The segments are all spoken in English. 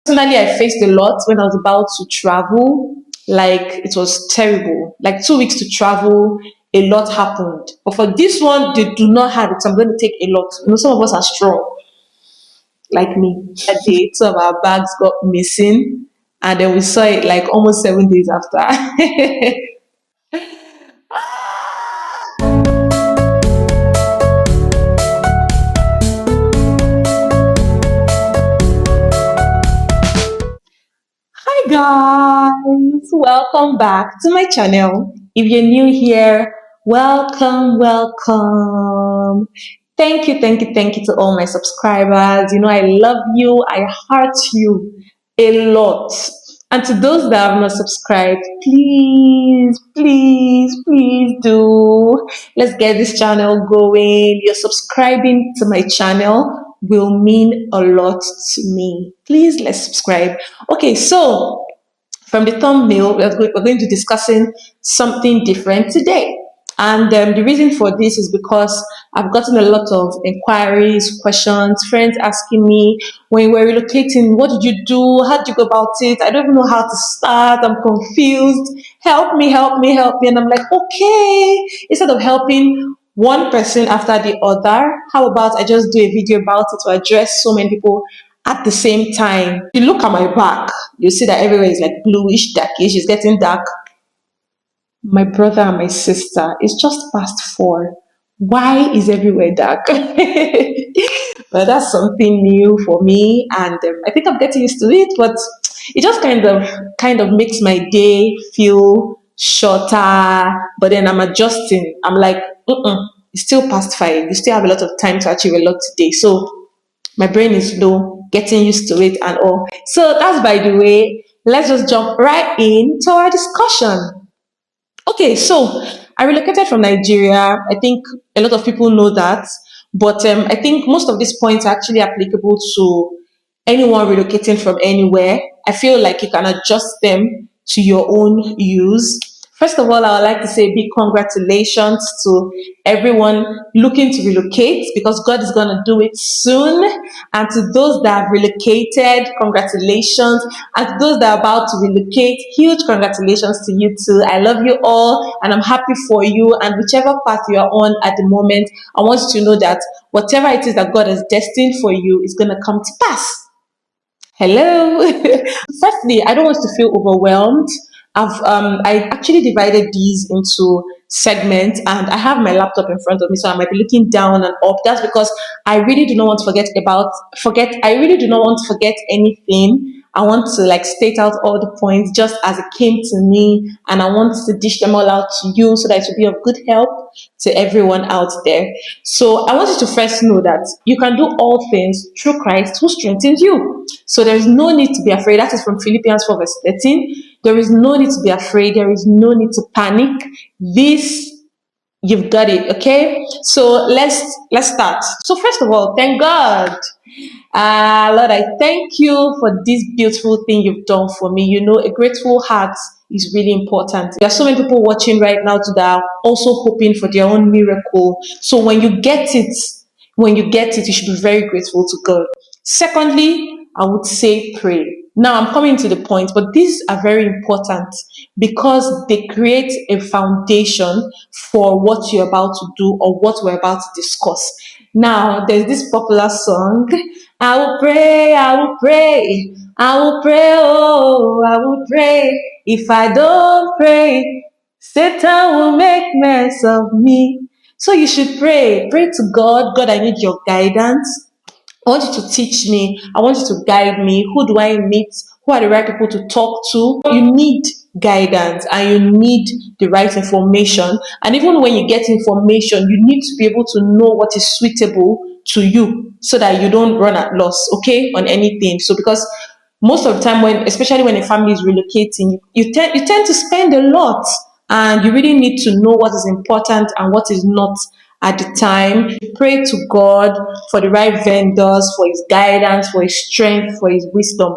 Personally, I faced a lot when I was about to travel. Like it was terrible. Like 2 weeks to travel, a lot happened. But for this one, they do not have it. So I'm going to take a lot. Some of us are strong, like me. That day, two of our bags got missing, and then we saw it like almost 7 days after. Hi guys, welcome back to my channel. If you're new here, welcome, welcome. Thank you to all my subscribers. I love you, I heart you a lot. And to those that have not subscribed, please do. Let's get this channel going. You're subscribing to my channel will mean a lot to me. Please let's subscribe. Okay, so from the thumbnail, we're going to be discussing something different today. And the reason for this is because I've gotten a lot of inquiries, questions, friends asking me, when we're relocating, what did you do? How did you go about it? I don't even know how to start. I'm confused. Help me, help me, help me. And I'm like, okay, instead of helping one person after the other, how about I just do a video about it to address so many people at the same time? You look at my back, you see that everywhere is like bluish, darkish, it's getting dark. My brother and my sister, it's just past 4. Why is everywhere dark? But that's something new for me, and I think I'm getting used to it. But it just kind of makes my day feel shorter. But then I'm adjusting. I'm like, it's still past 5. You still have a lot of time to achieve a lot today. So my brain is low, getting used to it and all. So that's by the way. Let's just jump right into our discussion. Okay, so I relocated from Nigeria. I think a lot of people know that, but I think most of these points are actually applicable to anyone relocating from anywhere. I feel like you can adjust them to your own use. First of all, I would like to say big congratulations to everyone looking to relocate because God is going to do it soon. And to those that have relocated, congratulations. And to those that are about to relocate, huge congratulations to you too. I love you all and I'm happy for you. And whichever path you are on at the moment, I want you to know that whatever it is that God has destined for you is going to come to pass. Hello. Firstly, I don't want to feel overwhelmed. I actually divided these into segments, and I have my laptop in front of me, so I might be looking down and up. That's because I really do not want to forget. I really do not want to forget anything. I want to like state out all the points just as it came to me, and I want to dish them all out to you so that it will be of good help to everyone out there. So I want you to first know that you can do all things through Christ who strengthens you. So there is no need to be afraid. That is from Philippians 4 verse 13. There is no need to be afraid. There is no need to panic. This you've got it, okay? So let's start. So first of all, thank God. Lord, I thank you for this beautiful thing you've done for me. A grateful heart is really important. There are so many people watching right now that are also hoping for their own miracle. So when you get it, you should be very grateful to God. Secondly, I would say pray. Now I'm coming to the point, but these are very important because they create a foundation for what you're about to do or what we're about to discuss. Now, there's this popular song, I will pray, I will pray, I will pray, oh, I will pray. If I don't pray, Satan will make mess of me. So you should pray. Pray to God. God, I need your guidance. I want you to teach me. I want you to guide me. Who do I meet? Who are the right people to talk to? You need guidance and you need the right information. And even when you get information, you need to be able to know what is suitable to you so that you don't run at loss, okay, on anything. So because most of the time especially when a family is relocating, you tend to spend a lot and you really need to know what is important and what is not at the time. Pray to God for the right vendors, for his guidance, for his strength, for his wisdom.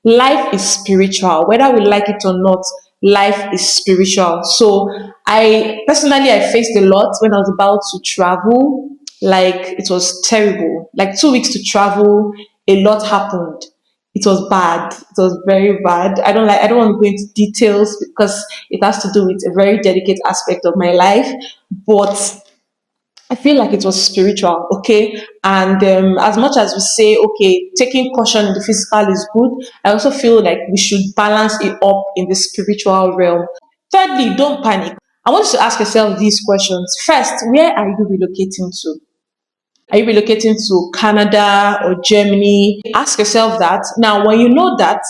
Life is spiritual, whether we like it or not. Life is spiritual. So I faced a lot when I was about to travel. Like it was terrible. Like 2 weeks to travel, a lot happened. It was bad. It was very bad. I don't want to go into details because it has to do with a very delicate aspect of my life. But I feel like it was spiritual, okay? And as much as we say, okay, taking caution in the physical is good, I also feel like we should balance it up in the spiritual realm. Thirdly, don't panic. I want you to ask yourself these questions. First, where are you relocating to? Are you relocating to Canada or Germany? Ask yourself that. Now, when you know that,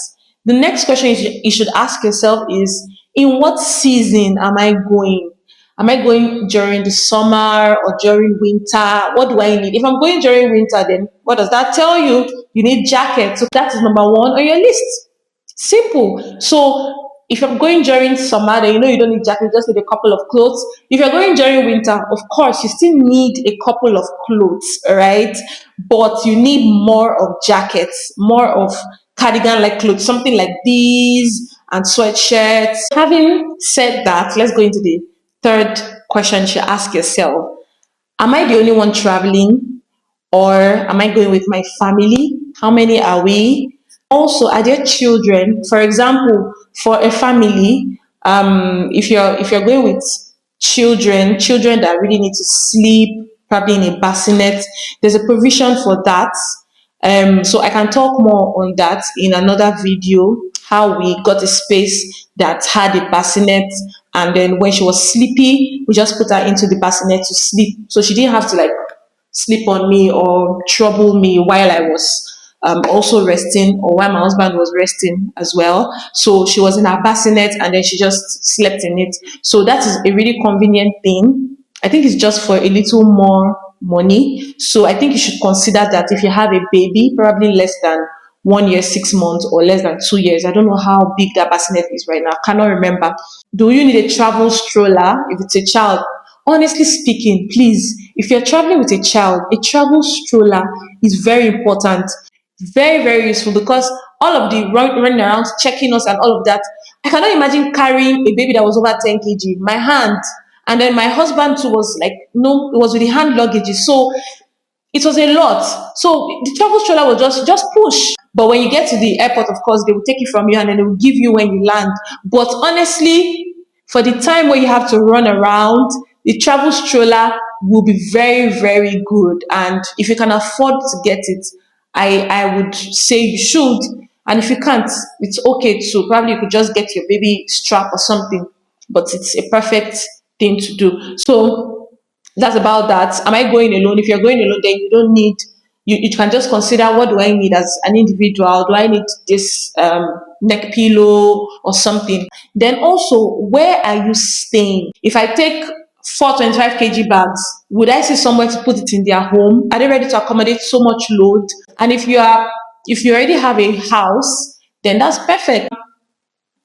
the next question you should ask yourself is, in what season am I going? Am I going during the summer or during winter? What do I need? If I'm going during winter, then what does that tell you? You need jackets. So that is number one on your list. Simple. So if you're going during summer, then you know you don't need jacket, you just need a couple of clothes. If you're going during winter, of course, you still need a couple of clothes, all right? But you need more of jackets, more of cardigan like clothes, something like these and sweatshirts. Having said that, let's go into the third question you should ask yourself. Am I the only one traveling? Or am I going with my family? How many are we? Also, are there children? For example, for a family, if you're going with children that really need to sleep, probably in a bassinet, there's a provision for that. So I can talk more on that in another video. How we got a space that had a bassinet, and then when she was sleepy, we just put her into the bassinet to sleep. So she didn't have to like sleep on me or trouble me while I was also resting or while my husband was resting as well. So she was in her bassinet and then she just slept in it. So that is a really convenient thing. I think it's just for a little more money. So I think you should consider that if you have a baby, probably less than 1 year, 6 months, or less than 2 years. I don't know how big that bassinet is right now. I cannot remember. Do you need a travel stroller if it's a child? Honestly speaking, please, if you're traveling with a child, a travel stroller is very important, very, very useful because all of the running around, checking us, and all of that. I cannot imagine carrying a baby that was over 10 kg, my hand. And then my husband too was like, no, it was with the hand luggage. So it was a lot. So the travel stroller was just push. But when you get to the airport, of course, they will take it from you and then they will give you when you land. But honestly, for the time where you have to run around, the travel stroller will be very, very good. And if you can afford to get it, I would say you should. And if you can't, it's okay too. Probably you could just get your baby strap or something. But it's a perfect thing to do. So that's about that. Am I going alone? If you're going alone, then you don't need, you can just consider, what do I need as an individual? Do I need this neck pillow or something? Then also, where are you staying? If I take 425 kg bags, would I see somewhere to put it in their home? Are they ready to accommodate so much load? And if you already have a house, then that's perfect.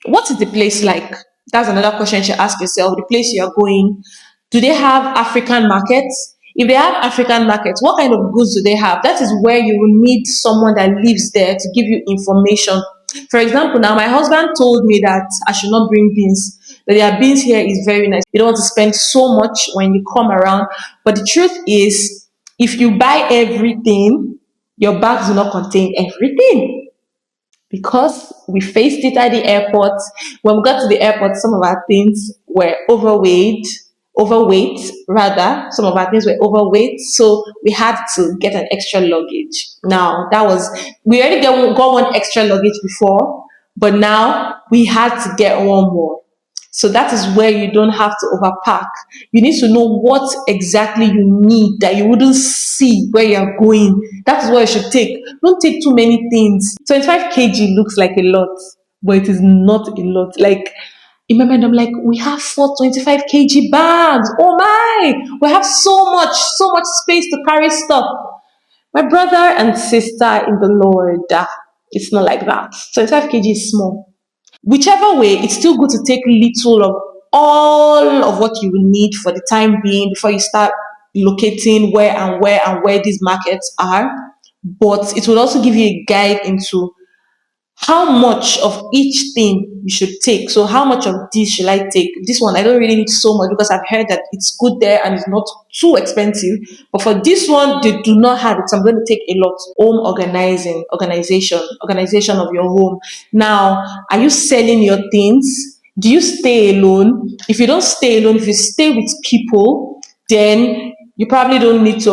What is the place like? That's another question you should ask yourself. The place you are going, do they have African markets? If they have African markets, what kind of goods do they have? That is where you will need someone that lives there to give you information. For example, now my husband told me that I should not bring beans. That their beans here is very nice. You don't want to spend so much when you come around. But the truth is, if you buy everything, your bags do not contain everything because we faced it at the airport. When we got to the airport, some of our things were overweight rather. Some of our things were overweight, so we had to get an extra luggage. Now that was we already got one extra luggage before, but now we had to get one more. So that is where you don't have to overpack. You need to know what exactly you need that you wouldn't see where you're going. That is what you should take. Don't take too many things. 25 kg looks like a lot, but it is not a lot. Like, in my mind, I'm like, we have 425 kg bags. Oh my, we have so much space to carry stuff. My brother and sister in the Lord, it's not like that. 25 kg is small. Whichever way, it's still good to take little of all of what you will need for the time being before you start locating where these markets are. But it will also give you a guide into how much of each thing you should take. So how much of this should I take? This one I don't really need so much because I've heard that it's good there and it's not too expensive. But for this one, they do not have it. So I'm going to take a lot. Home organizing, organization of your home. Now, are you selling your things? Do you stay alone? If you don't stay alone, if you stay with people, then you probably don't need to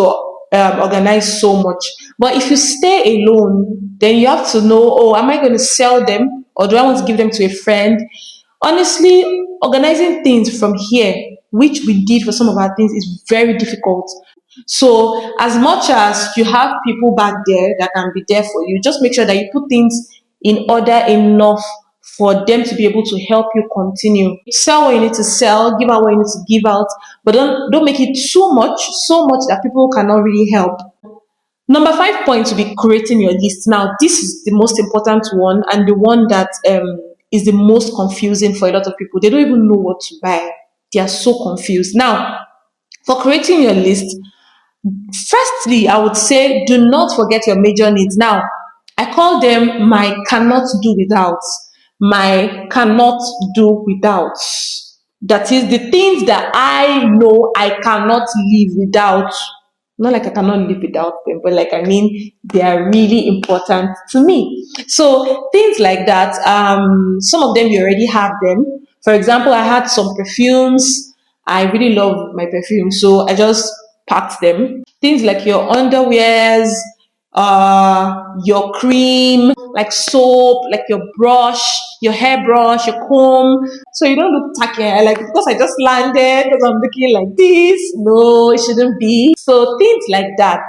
organize so much. But if you stay alone, then you have to know, oh, am I going to sell them or do I want to give them to a friend? Honestly, organizing things from here, which we did for some of our things, is very difficult. So, as much as you have people back there that can be there for you, just make sure that you put things in order enough for them to be able to help you continue. Sell what you need to sell, give out what you need to give out, but don't make it too much, so much that people cannot really help. Number 5 point will be creating your list. Now, this is the most important one and the one that is the most confusing for a lot of people. They don't even know what to buy. They are so confused. Now, for creating your list, firstly, I would say do not forget your major needs. Now, I call them my cannot do without. My cannot do without. That is the things that I know I cannot live without. Not like I cannot live without them, but like I mean, they are really important to me. So things like that. Some of them you already have them. For example, I had some perfumes. I really love my perfume, so I just packed them. Things like your underwears, your cream, like soap, like your brush, your hairbrush, your comb. So you don't look tacky. Like because I just landed, because I'm looking like this. No, it shouldn't be. So things like that,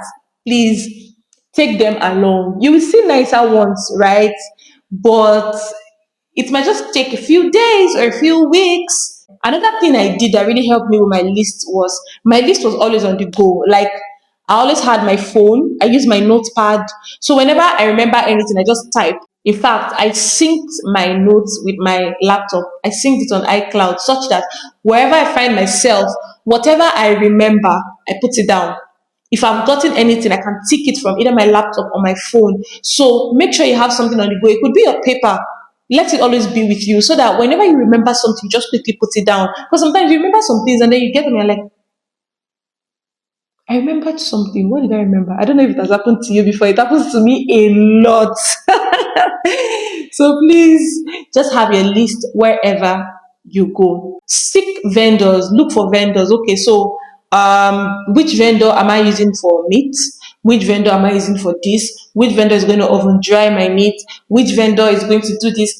please take them along. You will see nicer ones, right? But it might just take a few days or a few weeks. Another thing I did that really helped me with my list was my list was always on the go. Like I always had my phone. I use my notepad. So whenever I remember anything, I just type. In fact, I synced my notes with my laptop. I synced it on iCloud such that wherever I find myself, whatever I remember, I put it down. If I've gotten anything, I can tick it from either my laptop or my phone. So make sure you have something on the go. It could be a paper. Let it always be with you so that whenever you remember something, you just quickly put it down. Because sometimes you remember some things and then you get them and you're like, I remembered something. What did I remember? I don't know if it has happened to you before. It happens to me a lot. So please just have your list wherever you go. Seek vendors, look for vendors. Okay, so which vendor am I using for meat? Which vendor am I using for this? Which vendor is going to oven dry my meat? Which vendor is going to do this?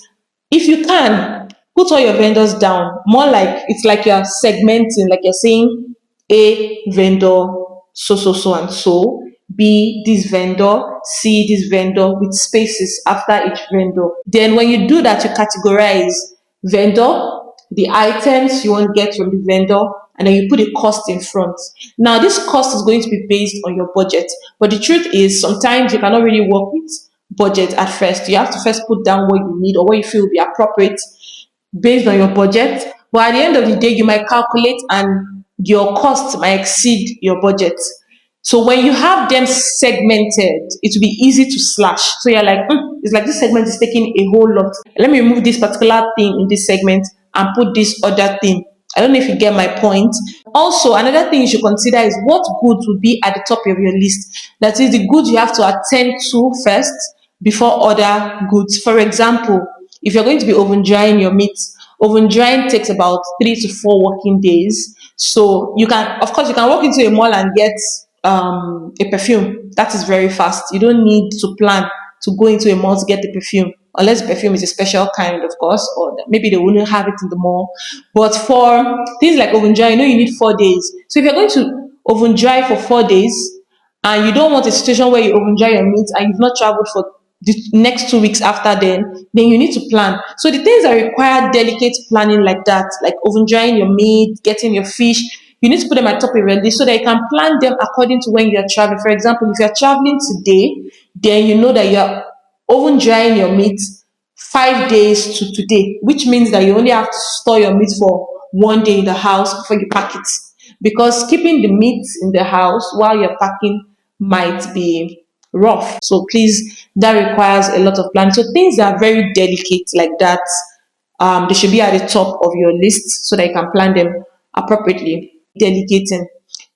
If you can, put all your vendors down. More like it's like you're segmenting, like you're saying A vendor, so and so. B this vendor, C this vendor with spaces after each vendor. Then when you do that, you categorize vendor, the items you want to get from the vendor, and then you put a cost in front. Now, this cost is going to be based on your budget, but the truth is sometimes you cannot really work with budget at first. You have to first put down what you need or what you feel will be appropriate based on your budget. But at the end of the day, you might calculate and your cost might exceed your budget. So when you have them segmented, it will be easy to slash. So you're like, it's like this segment is taking a whole lot. Let me remove this particular thing in this segment and put this other thing. I don't know if you get my point. Also, another thing you should consider is what goods would be at the top of your list. That is the goods you have to attend to first before other goods. For example, if you're going to be oven drying your meat, oven drying takes about 3 to 4 working days. So you can, of course, you can walk into a mall and get a perfume. That is very fast. You don't need to plan to go into a mall to get the perfume, unless the perfume is a special kind, of course, or maybe they wouldn't have it in the mall. But for things like oven dry, you need 4 days. So if you're going to oven dry for 4 days, and you don't want a situation where you oven dry your meat and you've not traveled for the next 2 weeks after then you need to plan. So the things that require delicate planning like that, like oven drying your meat, getting your fish, you need to put them at top of your list so that you can plan them according to when you're traveling. For example, if you're traveling today, then you know that you're oven drying your meat 5 days to today, which means that you only have to store your meat for 1 day in the house before you pack it. Because keeping the meat in the house while you're packing might be rough. So please, that requires a lot of planning. So things that are very delicate like that, they should be at the top of your list so that you can plan them appropriately. Delegating.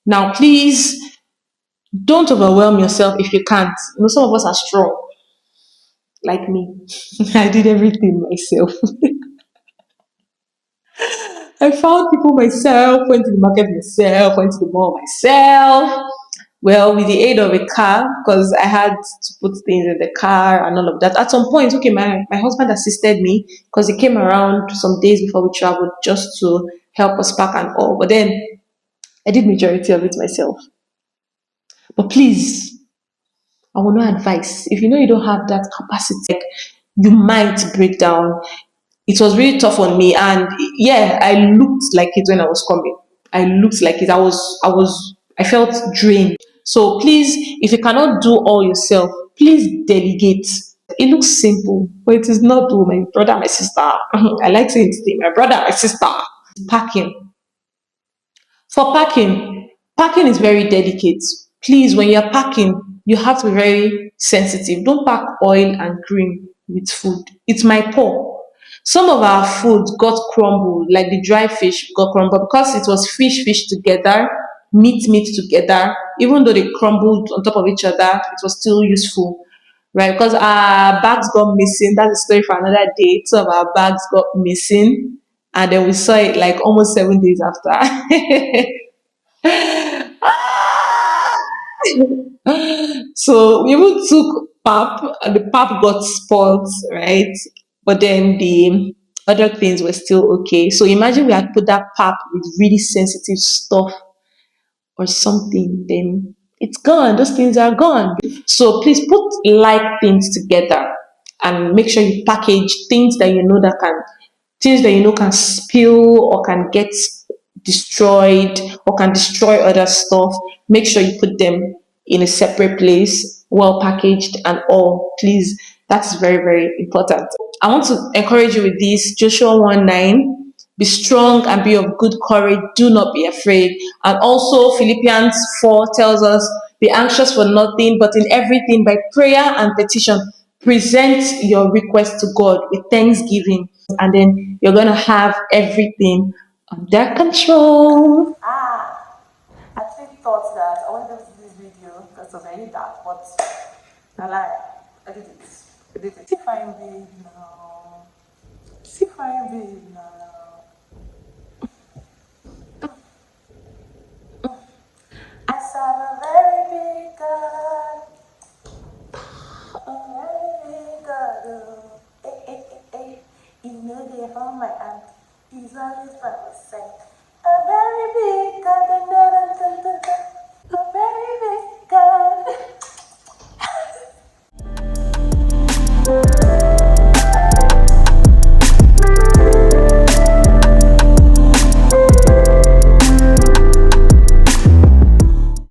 Now, please don't overwhelm yourself if you can't. You know, some of us are strong, like me. I did everything myself. I found people myself, went to the market myself, went to the mall myself. Well, with the aid of a car, because I had to put things in the car and all of that. At some point, okay, my husband assisted me because he came around some days before we traveled just to help us pack and all. But then I did majority of it myself. But please, I will not advise. If you know you don't have that capacity, like, you might break down. It was really tough on me, and yeah, I looked like it when I was coming. I looked like it. I felt drained. So please, if you cannot do all yourself, please delegate. It looks simple, but it is not. To my brother, my sister. I like saying this thing, my brother, my sister. Packing. For packing is very delicate. Please, when you're packing, you have to be very sensitive. Don't pack oil and cream with food. It might pour. Some of our food got crumbled, like the dry fish got crumbled because it was fish together, meat together. Even though they crumbled on top of each other, it was still useful, right? Because our bags got missing. That's a story for another day. Two of our bags got missing, and then we saw it like almost 7 days after. So we even took pap, and the pap got spoiled, right? But then the other things were still okay. So imagine we had put that pap with really sensitive stuff or something, then it's gone. Those things are gone. So please put like things together and make sure you package things that you know that can things that you know can spill or can get destroyed or can destroy other stuff. Make sure you put them in a separate place, well packaged and all. Please, that's very, very important. I want to encourage you with this Joshua 1:9. Be strong and be of good courage. Do not be afraid. And also, Philippians 4 tells us, be anxious for nothing, but in everything by prayer and petition, present your request to God with thanksgiving. And then you're going to have everything under control. I actually thought that I wanted to do this video because it was very dark, but I lied. I did it. I did it. See fine babe now. See fine babe now. I serve a very big God. A very big God. Oh. Hey, hey, hey, hey. You know they hold my hand. He's always by my side. A very big God. Dun, dun, dun, dun, dun.